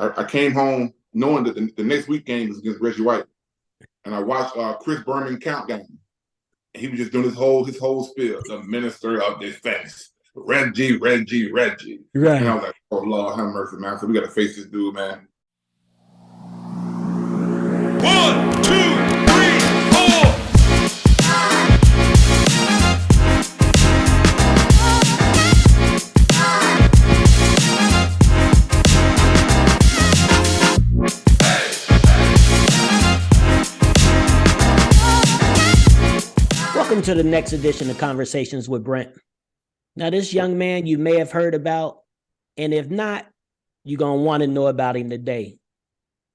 I came home knowing that the next week game was against Reggie White, and I watched Chris Berman countdown. He was just doing his whole spiel, the minister of defense, Reggie. Right. And I was like, oh Lord, have mercy, man. So we got to face this dude, man. 1, 2, 3, 4. Welcome to the next edition of Conversations with Brent. Now, this young man you may have heard about, and if not, you're going to want to know about him today.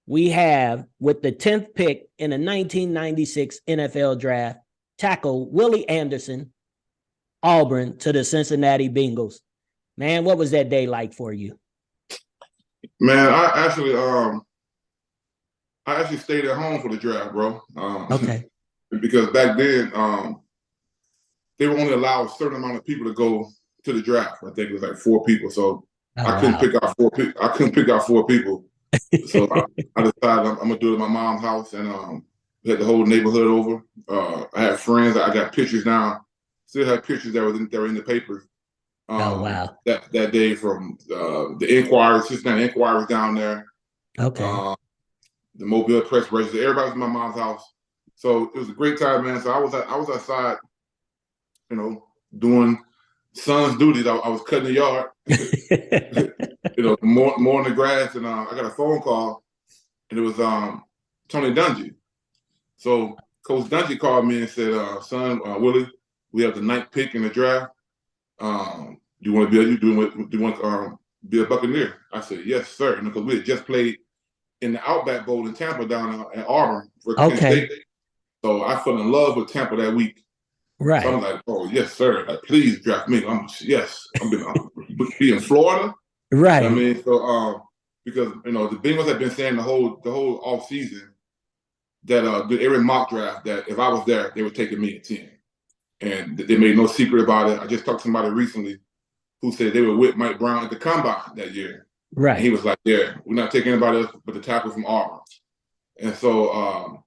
We have, with the 10th pick in the 1996 NFL Draft, tackle Willie Anderson, Auburn, to the Cincinnati Bengals. Man, what was that day like for you? Man, I actually stayed at home for the draft, bro. Okay. Because back then, they were only allowed a certain amount of people to go to the draft. I think it was like 4 people. So I couldn't pick out 4 people. I couldn't pick out 4 people. So I decided I'm gonna do it at my mom's house, and we had the whole neighborhood over. I had friends. I got pictures now. Still have pictures that were in the papers. Oh wow! That day from the Inquirer, Cincinnati Inquirer was down there. Okay. The Mobile Press Register. Everybody was in my mom's house. So it was a great time, man. So I was outside, doing son's duties. I was cutting the yard, mowing the grass, and I got a phone call, and it was Tony Dungy. So Coach Dungy called me and said, "Son, Willie, we have the 9th pick in the draft. Do you want to be a Buccaneer?" I said, "Yes, sir," because we had just played in the Outback Bowl in Tampa down at Auburn for Kent State. So I fell in love with Tampa that week. Right. So I'm like, "Oh yes, sir. Like, please draft me." I'm gonna be in Florida. Right. I mean, so because the Bengals have been saying the whole off season that every mock draft that if I was there, they were taking me at 10, and they made no secret about it. I just talked to somebody recently who said they were with Mike Brown at the combine that year. Right. And he was like, "Yeah, we're not taking anybody else but the tackle from Auburn." And so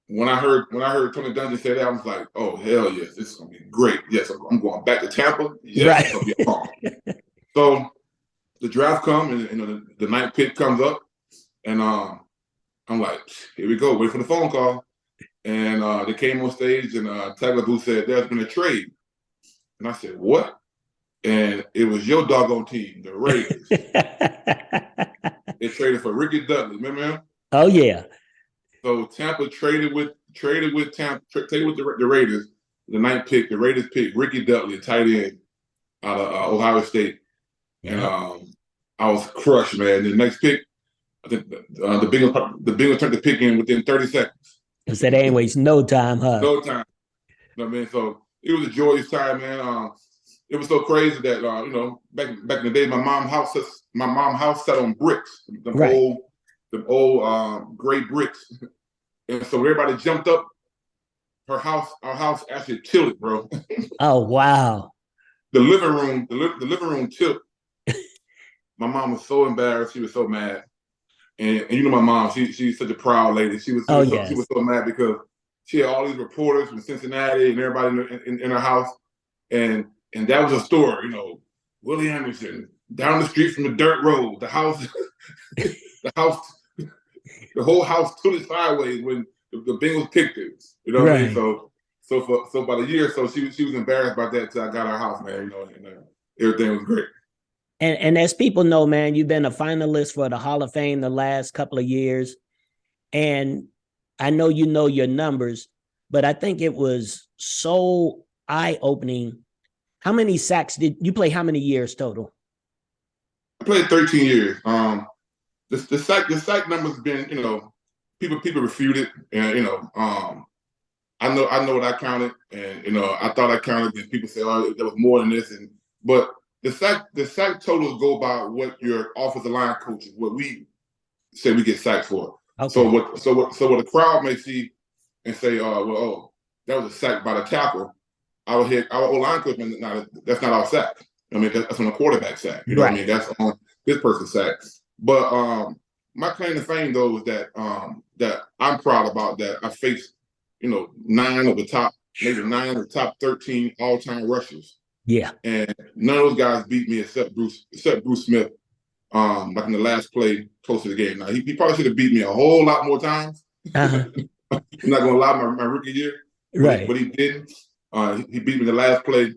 when I heard Tony Dungy say that, I was like, "Oh hell yes, this is gonna be great. Yes, I'm going back to Tampa. Yes, right. It's gonna be fun." So the draft comes, and the 9th pick comes up, and I'm like, "Here we go, wait for the phone call." And they came on stage, and Tagliabue said, "There's been a trade," and I said, "What?" And it was your doggone team, the Raiders. They traded for Ricky Dudley, remember him? Oh yeah. So Tampa traded with the Raiders, the 9th pick. The Raiders picked Ricky Dudley, a tight end out of Ohio State, and I was crushed, man. The next pick, I think the Bengals turned the pick in within 30 seconds. Because that ain't waste no time, huh? No time. You know what I mean? So it was a joyous time, man. It was so crazy that back in the day, my mom's house sat on bricks, the old gray bricks, and so everybody jumped up. Our house actually tilted, bro. Oh wow! The living room tilted. My mom was so embarrassed. She was so mad, and my mom, she's such a proud lady. She was so mad because she had all these reporters from Cincinnati and everybody in her house, and that was a story, Willie Anderson down the street from the dirt road, the house, the whole house tilted sideways when the Bengals picked it. You know what I mean? So for about a year or so, she was embarrassed about that until I got our house, man. And everything was great. And as people know, man, you've been a finalist for the Hall of Fame the last couple of years, and I know you know your numbers, but I think it was so eye-opening. How many sacks did you play? How many years total? I played 13 years. The sack numbers been, people refute it, and I know what I counted, and I thought I counted, and people say, "Oh, there was more than this," but the sack totals go by what your offensive line coaches, what we say we get sacked for. Okay. So what the crowd may see and say, that was a sack by the tackle. Our O-line coach, that's not our sack. I mean, that's on a quarterback sack. You know what I mean? That's on this person's sack. But my claim to fame though is that that I'm proud about that I faced, you know, maybe 9 of the top 13 all-time rushers. Yeah. And none of those guys beat me except Bruce Smith, like in the last play close to the game. Now he probably should have beat me a whole lot more times. Uh-huh. I'm not gonna lie, my rookie year, Right. but he didn't. He beat me the last play.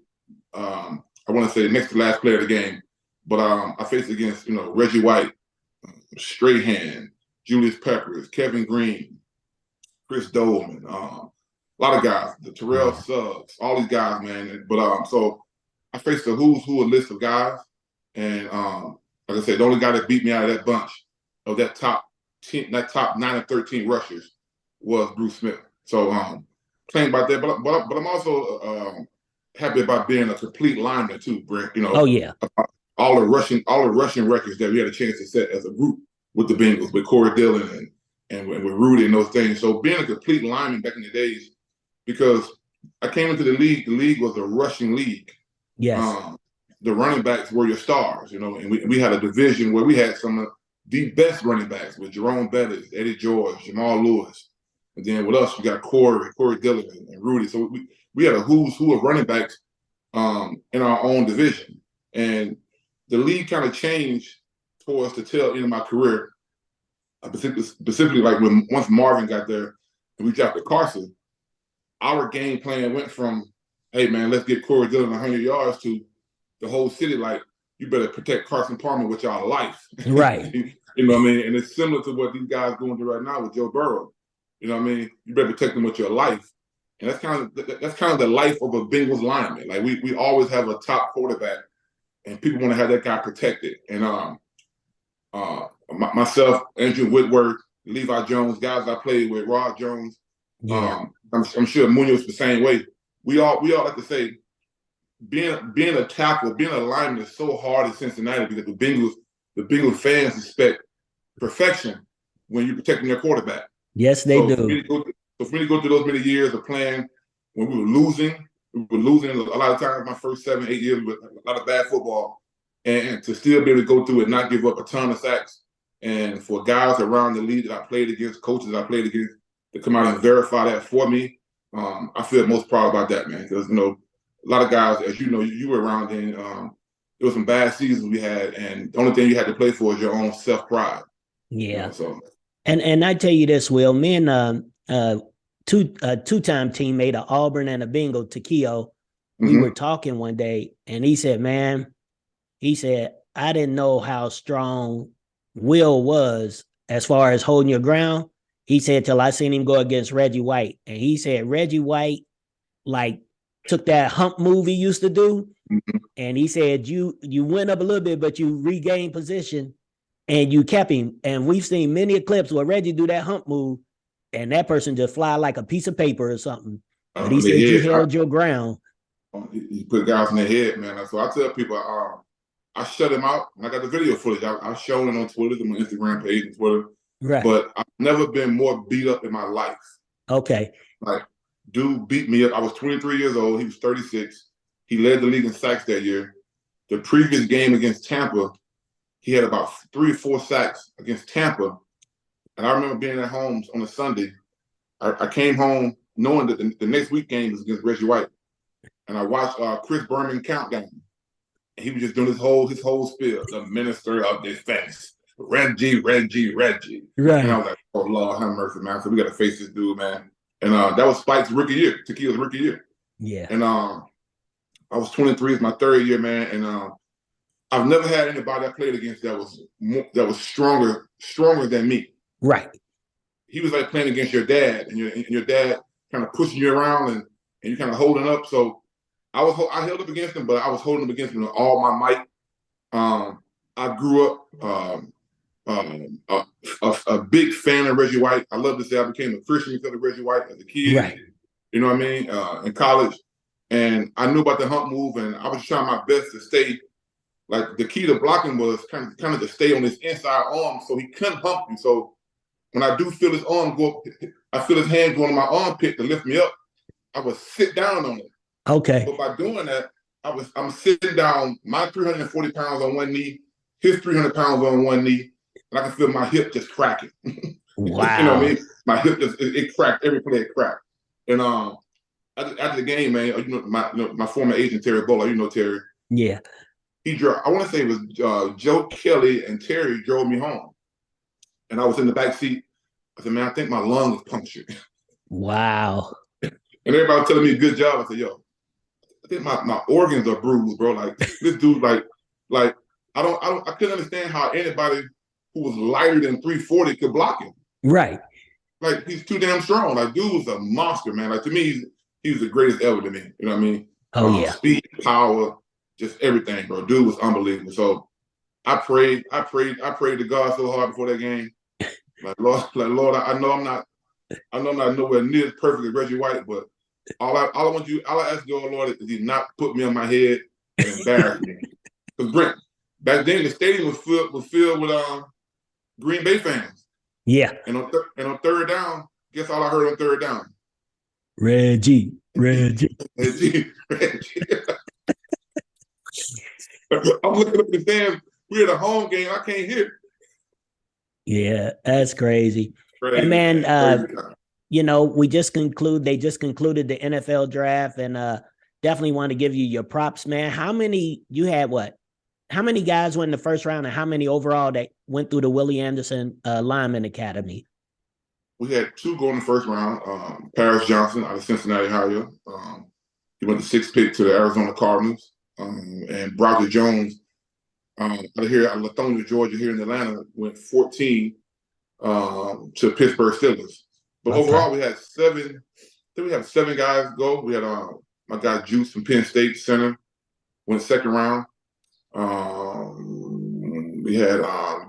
I want to say next to last play of the game. But I faced against, you know, Reggie White, Strahan, Julius Peppers, Kevin Green, Chris Doleman, a lot of guys, the Terrell Suggs, all these guys, man. But so I faced the who's who a list of guys, and like I said, the only guy that beat me out of that bunch of that top 10, that top 9 of 13 rushers was Bruce Smith. So claim about that, but I'm also happy about being a complete lineman too, Brent. You know, Oh yeah. all the rushing records that we had a chance to set as a group with the Bengals, with Corey Dillon and with Rudy and those things. So being a complete lineman back in the days, because I came into the league was a rushing league. Yes. The running backs were your stars, you know, and we had a division where we had some of the best running backs with Jerome Bettis, Eddie George, Jamal Lewis. And then with us, we got Corey Dillon and Rudy. So we had a who's who of running backs in our own division. And the league kind of changed towards the tail end of my career, specifically like once Marvin got there and we drafted Carson, our game plan went from, hey man, let's get Corey Dillon 100 yards to the whole city like, you better protect Carson Palmer with your life. Right. You know what I mean? And it's similar to what these guys going through right now with Joe Burrow. You know what I mean? You better protect them with your life. And that's kind of the life of a Bengals lineman. Like we always have a top quarterback, and people want to have that guy protected. And myself, Andrew Whitworth, Levi Jones, guys I played with, Rod Jones. Yeah. I'm sure Munoz the same way. We all like to say, being a tackle, being a lineman is so hard in Cincinnati because the Bengals fans expect perfection when you're protecting their quarterback. Yes, they do. For me to go through those many years of playing when we were losing a lot of times. My first 7-8 years with a lot of bad football, and to still be able to go through it, not give up a ton of sacks, and for guys around the league that I played against, coaches I played against, to come out and verify that for me, I feel most proud about that, man. Because you know, a lot of guys, as you know, you were around then. There was some bad seasons we had, and the only thing you had to play for is your own self-pride. Yeah. You know, so. And I tell you this, Will, me and two-time teammate of Auburn and a Bengal, Takio, we were talking one day, and he said, I didn't know how strong Will was as far as holding your ground. He said, till I seen him go against Reggie White. And he said, Reggie White, like, took that hump move he used to do. And he said, you went up a little bit, but you regained position and you kept him. And we've seen many clips where Reggie do that hump move and that person just fly like a piece of paper or something. But he said you held your ground. He put guys in their head, man. So I tell people, I shut him out. And I got the video footage. I've shown it on Twitter, on my Instagram page and Twitter. Right. But I've never been more beat up in my life. Okay. Like, dude beat me up. I was 23 years old. He was 36. He led the league in sacks that year. The previous game against Tampa, he had about 3 or 4 sacks against Tampa. And I remember being at home on a Sunday. I came home knowing that the next week game was against Reggie White. And I watched Chris Berman countdown. And he was just doing his whole spiel, the minister of defense. Reggie. Right. And I was like, oh, Lord, have mercy, man. So we got to face this dude, man. And that was Spike's rookie year, Tequila's rookie year. Yeah. And I was 23, it's my 3rd year, man. And I've never had anybody I played against that was stronger than me. Right. He was like playing against your dad, and your dad kind of pushing you around, and you kind of holding up. So I held up against him, but I was holding him against him with all my might. I grew up a big fan of Reggie White. I love to say I became a Christian because of Reggie White as a kid. Right. You know what I mean? In college. And I knew about the hump move, and I was trying my best to stay. Like, the key to blocking was kind of to stay on his inside arm so he couldn't hump you. So when I do feel his arm go, I feel his hand going on my armpit to lift me up, I would sit down on it. Okay. But by doing that, I'm sitting down, my 340 pounds on one knee, his 300 pounds on one knee, and I can feel my hip just cracking. You know what I Wow. mean? My hip just it cracked every play. It cracked. And after the game, man, my former agent Terry Bowler, Terry. Yeah. He drove. I want to say it was Joe Kelly and Terry drove me home, and I was in the back seat. I said, man, I think my lung is punctured. Wow. And everybody was telling me good job. I said, yo, I think my organs are bruised, bro. Like this dude, like I couldn't understand how anybody who was lighter than 340 could block him. Right. Like he's too damn strong. Like dude was a monster, man. Like to me, he was the greatest ever to me. You know what I mean? Oh yeah. Speed, power, just everything, bro. Dude was unbelievable. So I prayed to God so hard before that game. Like Lord, I know I'm not nowhere near as perfect as Reggie White, but all I ask God, Lord, is He not put me on my head and embarrass me. Because Brent, back then the stadium was filled with Green Bay fans. Yeah. And on third down, guess all I heard on third down? Reggie. Reggie. I'm looking up at the stands. We're at a home game. I can't hear. Yeah, that's crazy. Crazy, And man, crazy. they just concluded the NFL draft, and definitely want to give you your props, man. How many guys went in the first round, and how many overall that went through the Willie Anderson Lineman Academy? We had 2 go in the first round. Paris Johnson out of Cincinnati, Ohio. He went the 6th pick to the Arizona Cardinals. And Broderick Jones out of here, out of Lithonia, Georgia, here in Atlanta, went 14 to Pittsburgh Steelers. But overall, we had 7. I think we had 7 guys go. We had my guy Juice from Penn State, center, went 2nd round. We had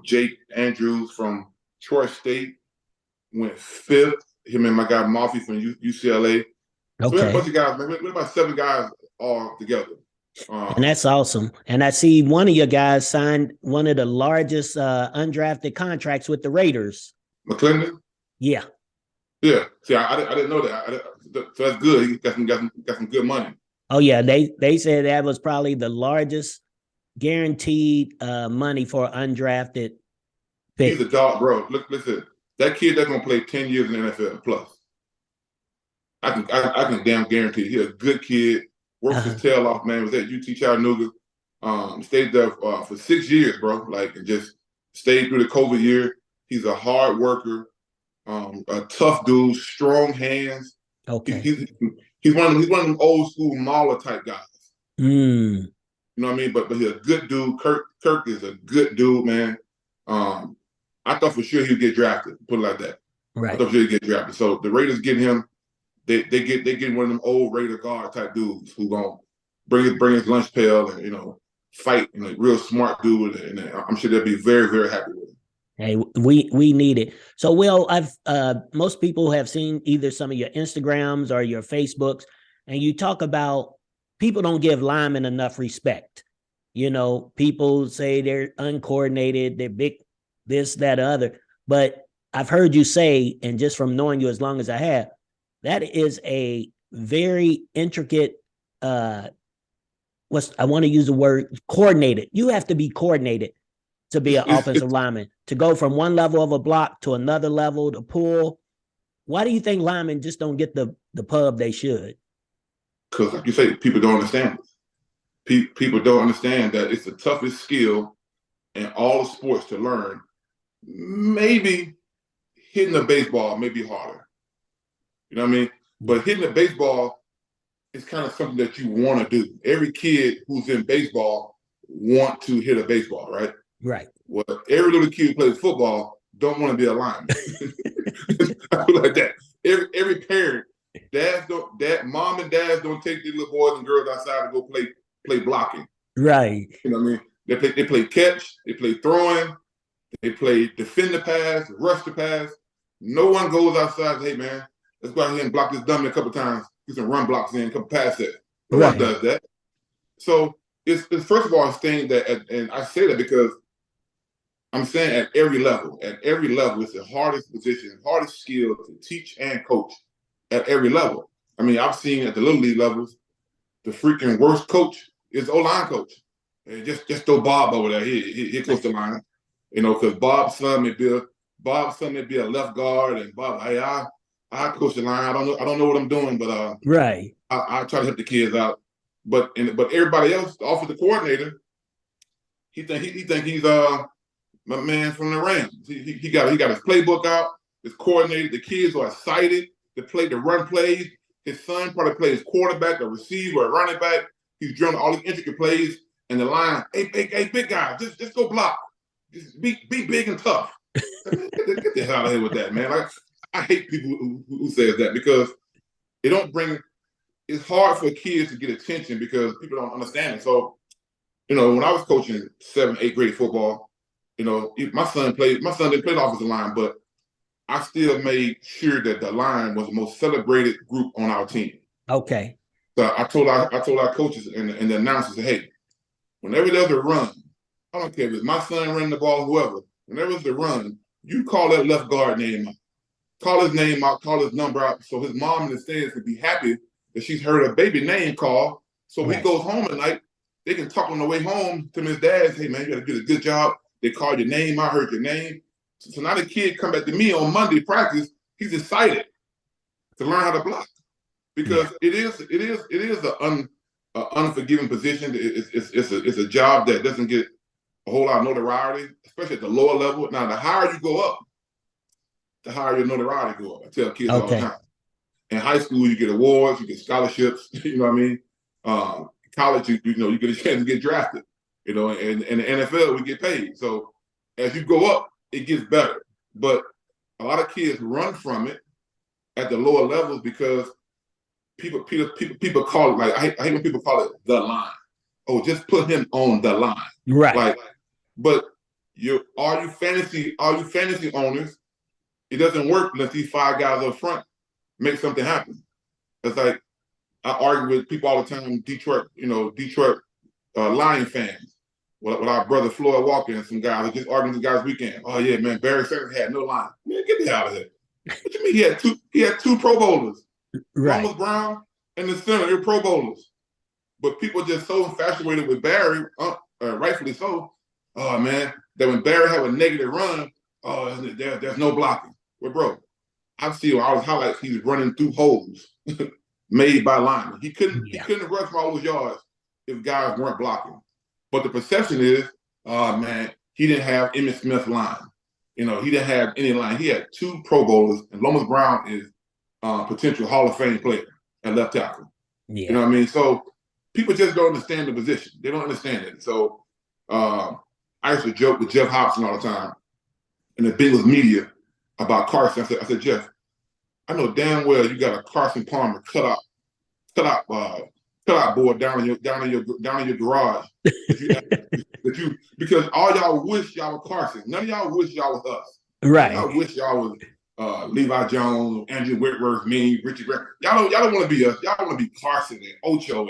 Jake Andrews from Troy State, went 5th. Him and my guy Murphy from UCLA. So we had a bunch of guys, man. We had about 7 guys all together. And that's awesome. And I see one of your guys signed one of the largest undrafted contracts with the Raiders. McClendon? Yeah. Yeah. See, I didn't know that. So that's good. He got some good money. Oh yeah, they said that was probably the largest guaranteed money for undrafted pick. He's a dog, bro. Look, listen. That kid that's gonna play 10 years in the NFL plus. I can damn guarantee he's a good kid. Works his tail off, man. Was at UT Chattanooga. Stayed there for 6 years, bro. Like, and just stayed through the COVID year. He's a hard worker, a tough dude, strong hands. Okay. He's one of them old school Mauler type guys. Mm. You know what I mean? But he's a good dude. Kirk is a good dude, man. I thought for sure he'd get drafted. Put it like that. Right. I thought for sure he'd get drafted. So the Raiders get him. They get one of them old Raider guard type dudes who gonna bring his lunch pail and fight, real smart dude, and I'm sure they'll be very, very happy with him. Hey, we need it. So, Will, I've most people have seen either some of your Instagrams or your Facebooks, and you talk about people don't give linemen enough respect. People say they're uncoordinated, they're big, this, that, other. But I've heard you say, and just from knowing you as long as I have, that is a very intricate, I want to use the word coordinated. You have to be coordinated to be an offensive lineman, to go from one level of a block to another level, to pull. Why do you think linemen just don't get the pub they should? Because, like you say, people don't understand it. People don't understand that it's the toughest skill in all the sports to learn. Maybe hitting a baseball may be harder. You know what I mean? But hitting a baseball is kind of something that you want to do. Every kid who's in baseball want to hit a baseball, right? Right. Well, every little kid who plays football don't want to be a lineman. I feel like that. Every parent, mom and dads don't take their little boys and girls outside to go play blocking. Right. You know what I mean? They play catch, they play throwing, they play defend the pass, rush the pass. No one goes outside and say, hey man, let's go out here and block this dummy a couple times, get some run blocks in, a couple pass sets. No one does that. So it's first of all, it's saying that, and I say that because I'm saying at every level, it's the hardest position, hardest skill to teach and coach at every level. I mean, I've seen at the little league levels, the freaking worst coach is O-line coach. And just throw Bob over there. He coach the line. Because Bob's son may be a left guard, and Bob, hey, I coach the line. I don't know what I'm doing, but Right. I try to help the kids out. But everybody else, the offensive coordinator, he think he's my man from the Rams. He got his playbook out. It's coordinated. The kids are excited to play the run plays. His son probably plays quarterback, a receiver, a running back. He's drilling all these intricate plays. And the line, hey, big guy, just go block. Just be big and tough. Get the hell out of here with that, man. I hate people who says that because it don't bring. It's hard for kids to get attention because people don't understand it. So, when I was coaching 7th, 8th grade football, my son didn't play the offensive line, but I still made sure that the line was the most celebrated group on our team. Okay. So I told our coaches and the announcers, hey, whenever there's a run, I don't care if it's my son running the ball, whoever, whenever it's a run, you call that left guard name out. Call his name out, call his number out, so his mom in the stands could be happy that she's heard a baby name call. So when he goes home at night, they can talk on the way home to his dad, hey, man, you got to do a good job. They called your name, I heard your name. So now the kid come back to me on Monday practice, he's excited to learn how to block. Because it is an unforgiving position. It's a job that doesn't get a whole lot of notoriety, especially at the lower level. Now, the higher you go up, the higher your notoriety go up. I tell kids all the time. In high school, you get awards, you get scholarships. You know what I mean? College, you get a chance to get drafted. And in the NFL, we get paid. So as you go up, it gets better. But a lot of kids run from it at the lower levels because people call it, like, I hate when people call it the line. Oh, just put him on the line. Right. But all you fantasy owners, it doesn't work unless these 5 guys up front make something happen. It's like I argue with people all the time, Detroit Lion fans. With our brother Floyd Walker and some guys, just arguing with guys weekend. Oh yeah, man, Barry Sanders had no line. Man, get the hell out of here. What you mean he had two Pro Bowlers? Right. Thomas Brown and the center, they're Pro Bowlers. But people just so infatuated with Barry, rightfully so. Oh man, that when Barry had a negative run, there's no blocking. Well, bro, I've seen all his highlights. He's running through holes made by linemen. He couldn't rush from all those yards if guys weren't blocking. But the perception is, man, he didn't have Emmitt Smith's line. He didn't have any line. He had 2 Pro Bowlers, and Lomas Brown is potential Hall of Fame player at left tackle. Yeah. You know what I mean? So people just don't understand the position. They don't understand it. So I used to joke with Jeff Hobson all the time in the Bengals media about Carson. I said, Jeff, I know damn well you got a Carson Palmer cut out board down in your garage because all y'all wish y'all were Carson. None of y'all wish y'all was us. Right. Y'all wish y'all was Levi Jones, Andrew Whitworth, me, Richie Grant. Y'all don't want to be us. Y'all want to be Carson and Ocho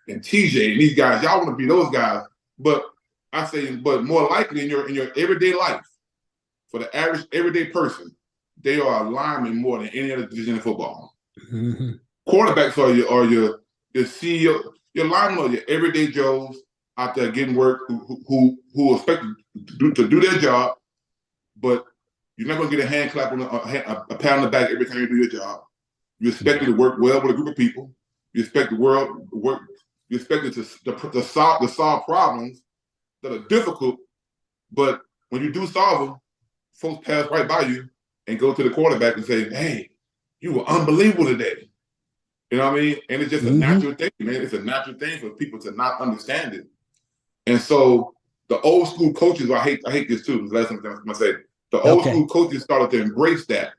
and TJ and these guys. Y'all want to be those guys. But I say, but more likely in your everyday life, for the average everyday person, they are a lineman more than any other position in football. Mm-hmm. Quarterbacks are your CEO, your linemen are your everyday Joes out there getting work who are expected to do their job, but you're not going to get a hand clap on a pat on the back every time you do your job. You're expected to work well with a group of people. You expect you're expected to solve problems that are difficult, but when you do solve them, folks pass right by you and go to the quarterback and say, hey, you were unbelievable today. You know what I mean? And it's just a natural thing, man. It's a natural thing for people to not understand it. And so the old school coaches, I hate this too. The last thing I'm going to say, the old school coaches started to embrace that.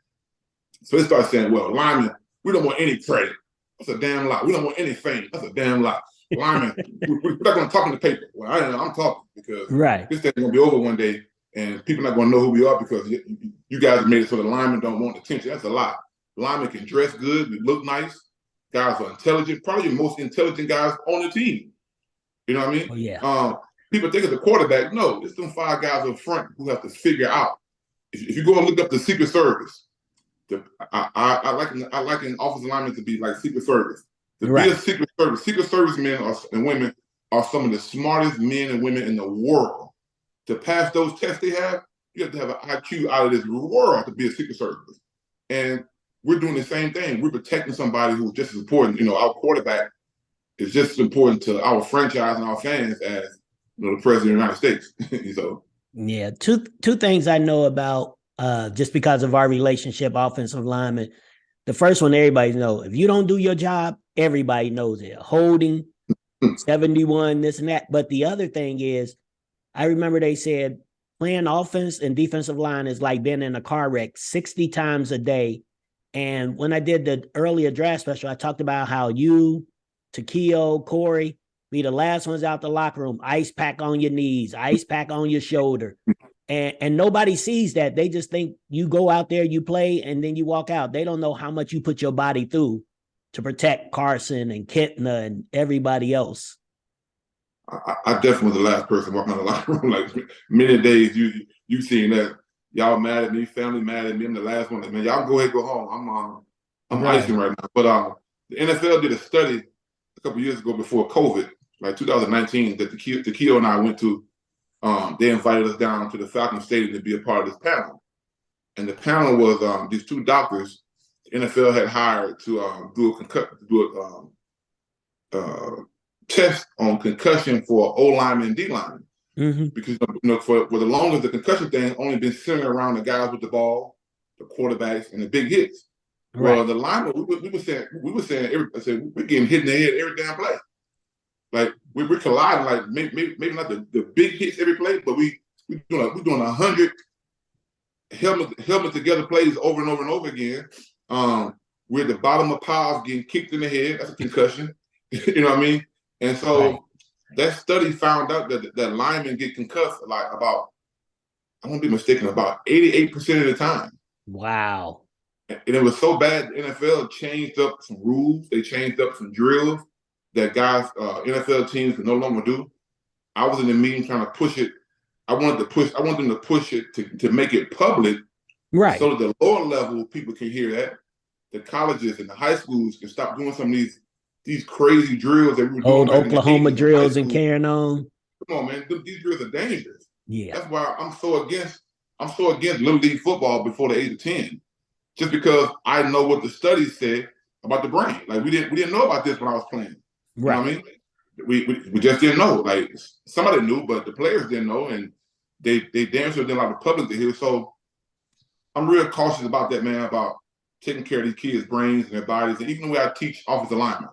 So they started saying, well, linemen, we don't want any credit. That's a damn lie. We don't want any fame. That's a damn lie. Linemen, we're not going to talk in the paper. Well, I'm talking because this thing's going to be over one day and people are not going to know who we are because you guys made it so the linemen don't want attention. That's a lie. Linemen can dress good, look nice. Guys are intelligent, probably the most intelligent guys on the team. You know what I mean? Oh, yeah. People think of the quarterback. No, it's them 5 guys up front who have to figure out. If you go and look up the Secret Service, I like an offensive lineman to be like Secret Service. To be a Secret Service men and women are some of the smartest men and women in the world. To pass those tests they have, You have to have an IQ out of this world to be a Secret Service. And we're doing the same thing. We're protecting somebody who's just as important. Our quarterback is just as important to our franchise and our fans as the president of the United States. So yeah, two things I know about just because of our relationship, offensive lineman. The first one, everybody knows. If you don't do your job, everybody knows it. Holding, 71, this and that. But the other thing is, I remember they said playing offense and defensive line is like being in a car wreck 60 times a day. And when I did the earlier draft special, I talked about how you, Takeo, Corey, be the last ones out the locker room, ice pack on your knees, ice pack on your shoulder. And nobody sees that. They just think you go out there, you play, and then you walk out. They don't know how much you put your body through to protect Carson and Kitna and everybody else. I definitely was the last person walking out of the locker room. Like many days, you seen that. Y'all mad at me, family mad at me. I'm the last one. Man, y'all go ahead, go home. I'm Right. icing right now. But the NFL did a study a couple years ago before COVID, like 2019, that Takeo and I went to. They invited us down to the Falcon Stadium to be a part of this panel. And the panel was these two doctors the NFL had hired to do a test on concussion for O lineman and D lineman. Mm-hmm. Because for the longest, the concussion thing only been centered around the guys with the ball, the quarterbacks, and the big hits. Right. Well, the linemen, we were saying we're getting hit in the head every damn play. Like we're colliding, like maybe not the big hits every play, but we're doing 100 helmet together plays over and over and over again. We're at the bottom of piles getting kicked in the head. That's a concussion. You know what I mean? And so. Right. That study found out that linemen get concussed like about, I won't be mistaken, about 88% of the time. Wow. And it was so bad, the NFL changed up some rules. They changed up some drills that guys, NFL teams could no longer do. I was in the meeting trying to push it. I wanted them to push it to make it public. Right. So that the lower level people can hear that. The colleges and the high schools can stop doing some of these crazy drills that we were doing. Old Oklahoma drills and carrying on. Come on, man. These drills are dangerous. Yeah. That's why I'm so against Little League football before the age of 10. Just because I know what the studies said about the brain. Like we didn't know about this when I was playing. Right. You know what I mean? We just didn't know. Like somebody knew, but the players didn't know, and they damn sure didn't allow the public to hear. So I'm real cautious about that, man, about taking care of these kids' brains and their bodies. And even the way I teach offensive linemen.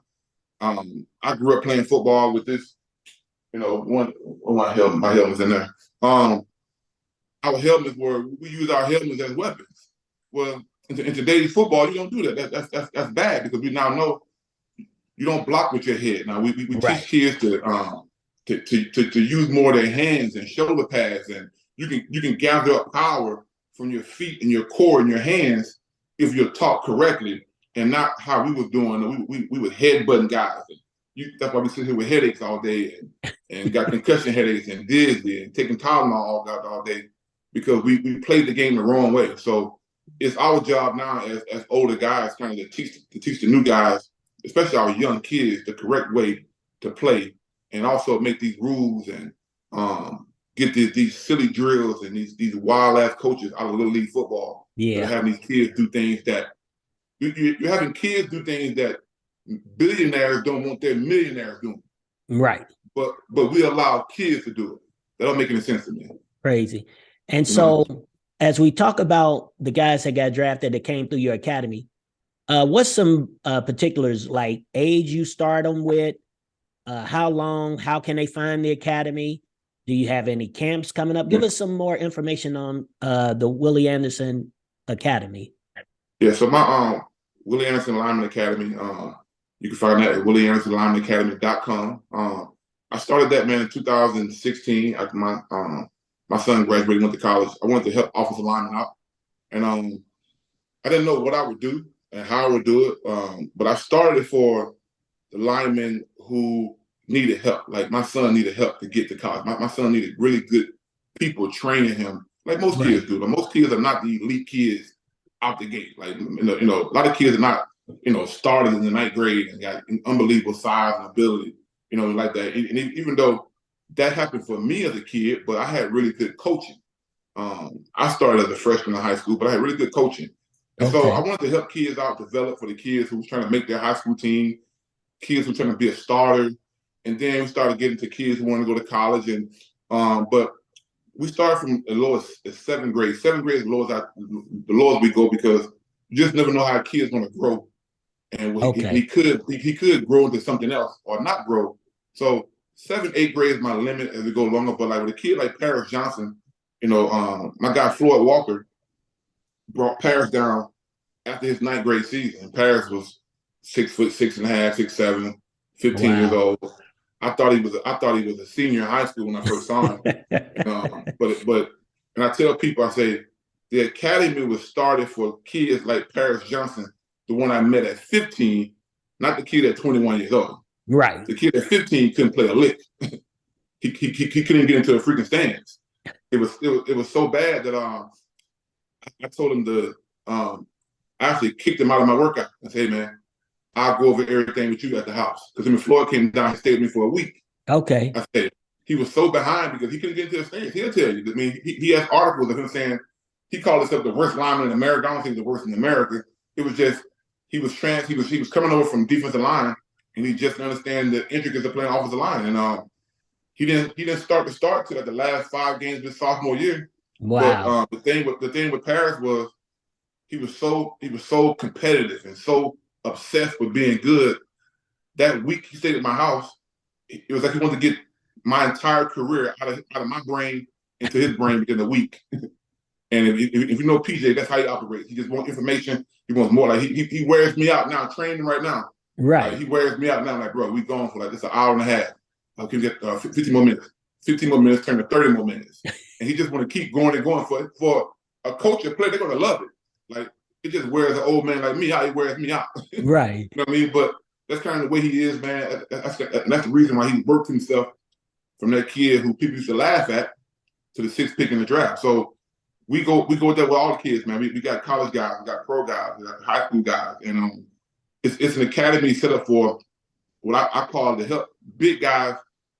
I grew up playing football with this, my helmet's in there. Our helmets we use our helmets as weapons. Well, in today's football, you don't do that. That's bad because we now know you don't block with your head. Now we right. teach kids to use more of their hands and shoulder pads, and you can gather up power from your feet and your core and your hands if you're taught correctly. And not how we was doing. We was headbutting guys. That's why we sit here with headaches all day and got concussion headaches and dizzy and taking Tylenol all day because we played the game the wrong way. So it's our job now as older guys kind of to teach the new guys, especially our young kids, the correct way to play and also make these rules and get these silly drills and these wild ass coaches out of Little League football. Yeah. Having these kids do things that you're having kids do things that billionaires don't want their millionaires doing. Right. But we allow kids to do it. That don't make any sense to me. Crazy. And so as we talk about the guys that got drafted that came through your academy, what's some particulars like age you start them with? How long? How can they find the academy? Do you have any camps coming up? Give us some more information on the Willie Anderson Academy. Yeah, so my Willie Anderson Lineman Academy, you can find that at WillieAndersonLinemanAcademy.com. I started that, man, in 2016 after my son graduated, went to college. I wanted to help offensive linemen out. And I didn't know what I would do and how I would do it, but I started it for the linemen who needed help. Like my son needed help to get to college. My son needed really good people training him, like most kids do. But most kids are not the elite kids out the gate. Like, a lot of kids are not, started in the 9th grade and got unbelievable size and ability, like that. And even though that happened for me as a kid, but I had really good coaching. I started as a freshman in high school, but I had really good coaching. And so I Okay. wanted to help kids out, develop for the kids who was trying to make their high school team, kids who were trying to be a starter. And then we started getting to kids who wanted to go to college. And but we started from as low as seventh grade. Seventh grade is the lowest we go because you just never know how a kid's going to grow. And Okay. he could grow into something else or not grow. So 7th, 8th grade is my limit as we go longer. But like with a kid like Paris Johnson, my guy Floyd Walker brought Paris down after his 9th grade season. Paris was 6'6.5", 6'7", 15 years Wow. old. I thought he was a senior in high school when I first saw him. But and I tell people, I say the academy was started for kids like Paris Johnson, the one I met at 15, not the kid at 21 years old. Right. The kid at 15 couldn't play a lick. he couldn't get into the freaking stands. It was so bad that I told him to I actually kicked him out of my workout. I said, hey man, I'll go over everything with you at the house. Because him and Floyd came down and stayed with me for a week. Okay. I said, he was so behind because he couldn't get into the stands. He'll tell you. I mean, he has articles of him saying he called himself the worst lineman in America. I don't think the worst in America. It was just he was coming over from defensive line and he just didn't understand the intricacies of playing offensive line. And he didn't start till like the last 5 games of his sophomore year. Wow. But the thing with Paris was he was so competitive and so obsessed with being good. That week he stayed at my house, it was like he wanted to get my entire career out of my brain into his brain within a week. And if you know PJ, that's how he operates. He just wants information. He wants more. Like he wears me out now. Training right now. Right. He wears me out now. Like, bro, we going for like this an hour and a half. I can get 15 more minutes. 15 more minutes turn to 30 more minutes. And he just want to keep going and going for a coach and player. They're gonna love it. Like it just wears an old man like me out. He wears me out. Right. You know what I mean? But that's kind of the way he is, man. That's the reason why he worked himself from that kid who people used to laugh at to the 6th pick in the draft. So we go with that with all the kids, man. We got college guys, we got pro guys, we got high school guys, and it's an academy set up for what I call to help big guys.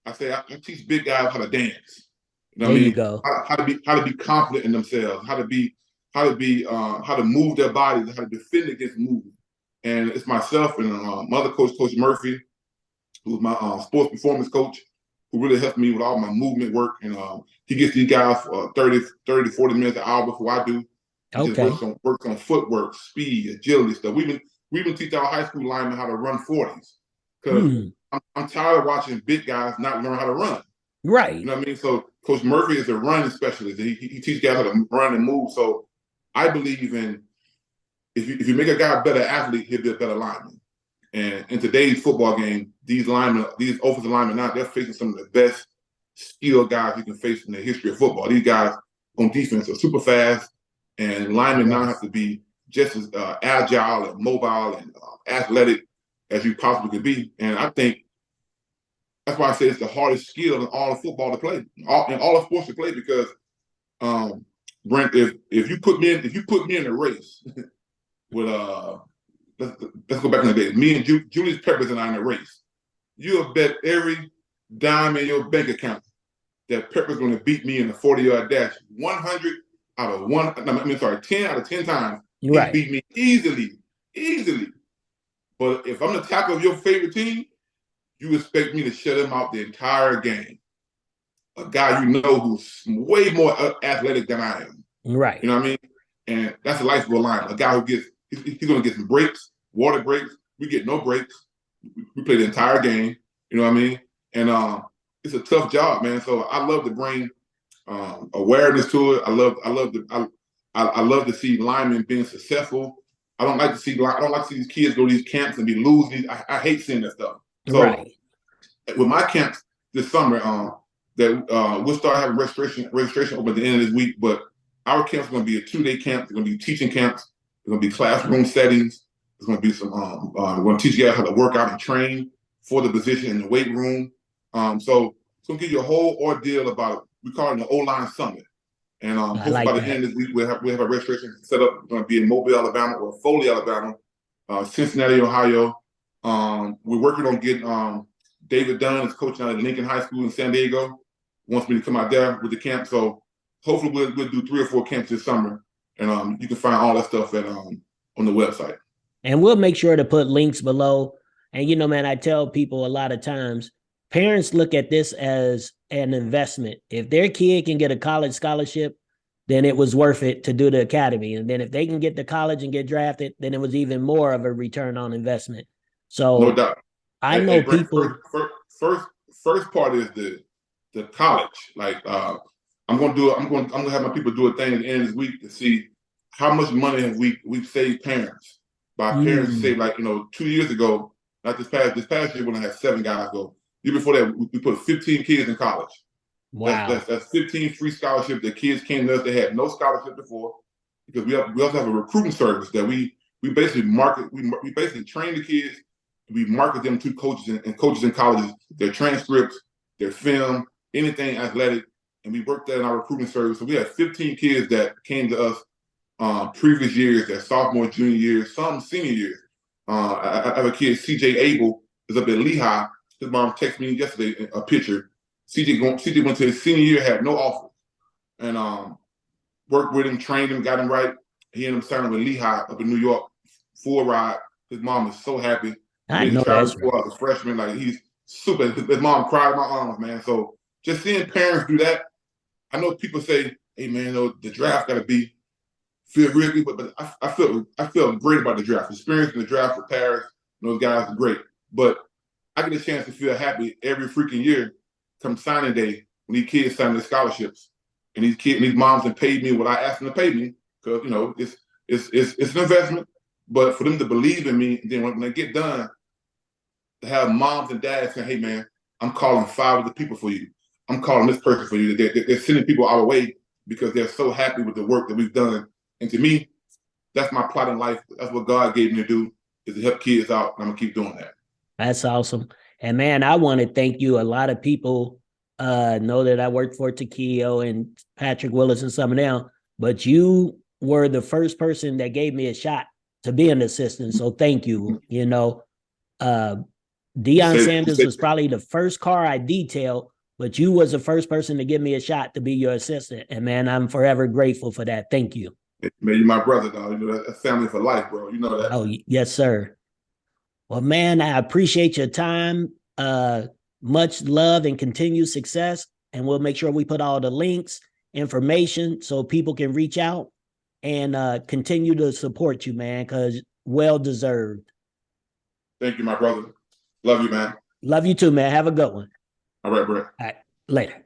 I say I teach big guys how to dance. You know what I mean? You go. How to be confident in themselves, how to move their bodies, how to defend against movement. And it's myself and my other coach, Coach Murphy, who's my sports performance coach, who really helped me with all my movement work. And he gets these guys 30, 40 minutes an hour before I do. He just works on footwork, speed, agility stuff. We even teach our high school linemen how to run 40s. Because I'm tired of watching big guys not learn how to run. Right. You know what I mean? So Coach Murphy is a running specialist. He teaches guys how to run and move. So I believe in if you make a guy a better athlete, he'll be a better lineman. And in today's football game, these offensive linemen now, they're facing some of the best skilled guys you can face in the history of football. These guys on defense are super fast, and linemen now have to be just as agile and mobile and athletic as you possibly could be. And I think that's why I say it's the hardest skill in all of football to play, in all of sports to play, because Brent, if you put me in a race with let's go back in the day. Me and Julius Peppers and I in a race. You'll bet every dime in your bank account that Pepper's going to beat me in the 40-yard dash 10 out of 10 times. Right. He beat me easily. But if I'm the tackle of your favorite team, you expect me to shut him out the entire game. A guy you know who's way more athletic than I am. Right. You know what I mean? And that's the life of a lineman. A guy who he's going to get some breaks, water breaks. We get no breaks. We play the entire game. You know what I mean? And it's a tough job, man. So I love to bring awareness to it. I love to see linemen being successful. I don't like to see these kids go to these camps and be losing. I hate seeing that stuff. So with my camps this summer, we'll start having registration open at the end of this week. But our camp's going to be a 2-day camp. They're going to be teaching camps. There's going to be classroom settings. There's going to be some. We're going to teach you guys how to work out and train for the position in the weight room. So it's going to give you a whole ordeal about. We call it the O-line summit. And hopefully by the end of this week we'll have a registration set up. It's going to be in Mobile, Alabama, or Foley, Alabama, Cincinnati, Ohio. We're working on getting David Dunn is coaching out at Lincoln High School in San Diego. Wants me to come out there with the camp. So hopefully we'll do 3 or 4 camps this summer, and you can find all that stuff at on the website. And we'll make sure to put links below. And, you know, man, I tell people a lot of times, parents look at this as an investment. If their kid can get a college scholarship, then it was worth it to do the academy. And then if they can get to college and get drafted, then it was even more of a return on investment. So No doubt. I know Brent, people. First part is the college. Like I'm gonna have my people do a thing at the end of this week to see how much money have we've saved parents by parents saved, like, 2 years ago, not this past year when I had 7 guys go. The year before that, we put 15 kids in college. Wow. That's 15 free scholarships that kids came to us. They had no scholarship before, because we also have a recruiting service that we basically market. We basically train the kids. We market them to coaches and coaches in colleges, their transcripts, their film, anything athletic, and we work that in our recruiting service. So we had 15 kids that came to us previous years, their sophomore, junior years, some senior years. I have a kid, CJ Abel, is up at Lehigh. His mom texted me yesterday a picture. CJ went to his senior year, had no offer, and worked with him, trained him, got him right. He ended up signing with Lehigh up in New York, full ride. His mom is so happy. I know that's right. As a freshman, like, he's super. His mom cried in my arms, man. So just seeing parents do that, I know people say, "Hey, man, the draft got to feel real good," but I feel great about the draft. Experiencing the draft with Paris, those guys are great. But I get a chance to feel happy every freaking year come signing day when these kids sign their scholarships, and these moms have paid me what I asked them to pay me, because it's an investment. But for them to believe in me, and then when they get done, to have moms and dads saying, "Hey, man, I'm calling 5 of the people for you. I'm calling this person for you." They're sending people our way because they're so happy with the work that we've done. And to me, that's my plot in life. That's what God gave me to do, is to help kids out. And I'm going to keep doing that. That's awesome. And man, I want to thank you. A lot of people know that I worked for Takeo and Patrick Willis and some of them, but you were the first person that gave me a shot to be an assistant. So thank you. Deion Sanders was probably the first car I detailed, but you was the first person to give me a shot to be your assistant. And man, I'm forever grateful for that. Thank you. Man, you're my brother, dog. That's family for life, bro. You know that. Oh, yes, sir. Well, man, I appreciate your time. Much love and continued success. And we'll make sure we put all the links, information, so people can reach out and continue to support you, man, because well deserved. Thank you, my brother. Love you, man. Love you too, man. Have a good one. All right, bro. All right. Later.